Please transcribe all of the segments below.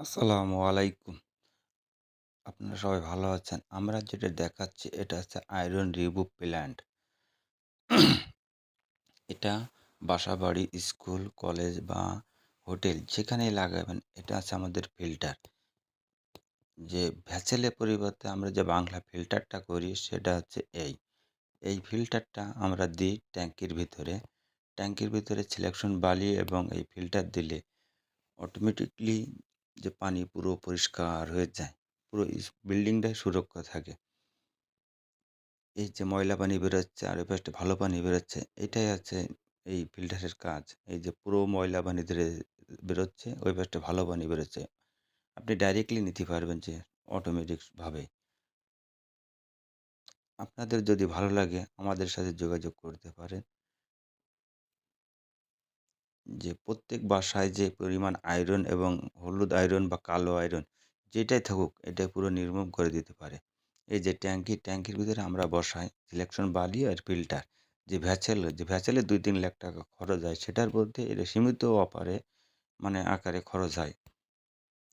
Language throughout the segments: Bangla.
আসসালামু আলাইকুম। আপনারা সবাই ভালো আছেন? আমরা যেটা দেখাচ্ছি এটা হচ্ছে আয়রন রিমুভ প্ল্যান্ট। এটা বাসাবাড়ি, স্কুল, কলেজ বা হোটেল যেখানেই লাগাবেন এটা হচ্ছে আমাদের ফিল্টার। যে ভ্যাসেলের পরিবর্তে আমরা যে বাংলা ফিল্টারটা করি সেটা হচ্ছে এই ফিল্টারটা আমরা দিই ট্যাঙ্কির ভিতরে। ট্যাঙ্কির ভিতরে সিলেকশন বালি এবং এই ফিল্টার দিলে অটোমেটিকলি যে পানি পুরো পরিষ্কার হয়ে যায়। পুরো বিল্ডিংটাই সুরক্ষা থাকে। এই যে ময়লা পানি বেরোচ্ছে আর এপাশে ভালো পানি বেরোচ্ছে, এটাই হচ্ছে এই ফিল্টারের কাজ। এই যে পুরো ময়লা পানি ধরে বেরোচ্ছে, ওই পাশটা ভালো পানি বেরোচ্ছে। আপনি ডাইরেক্টলি নিতে পারবেন যে অটোমেটিক ভাবে। আপনাদের যদি ভালো লাগে আমাদের সাথে যোগাযোগ করতে পারেন। যে প্রত্যেক বাসায় যে পরিমাণ আয়রন এবং হলুদ আয়রন বা কালো আয়রন যেটাই থাকুক এটা পুরো নির্মূল করে দিতে পারে। এই যে ট্যাঙ্কির ভিতরে আমরা বসাই সিলেকশন বালি আর ফিল্টার। যে ভ্যাসেলে ২-৩ লাখ টাকা খরচ হয় সেটার মধ্যে এটা সীমিত মানে আকারে খরচ হয়।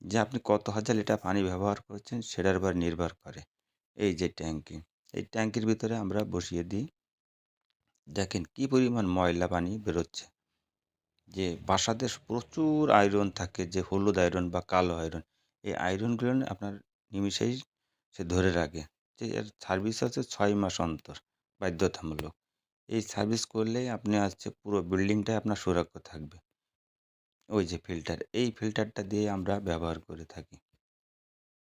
যে আপনি কত হাজার লিটার পানি ব্যবহার করছেন সেটার উপর নির্ভর করে। এই যে ট্যাঙ্কি, এই ট্যাঙ্কির ভিতরে আমরা বসিয়ে দিই। দেখেন কি পরিমাণ ময়লা পানি বেরোচ্ছে। যে বাসাতে প্রচুর আয়রন থাকে যে হলুদ আয়রন বা কালো আয়রন। এই আয়রনগুলো না আপনার নিমিষেই সে ধরে রাখে। যে এর সার্ভিস আছে ৬ মাস অন্তর বাধ্যতামূলক। এই সার্ভিস করলেই আপনি পুরো বিল্ডিংটাই আপনার সুরক্ষা থাকবে। ওই যে ফিল্টার, এই ফিল্টারটা দিয়ে আমরা ব্যবহার করে থাকি।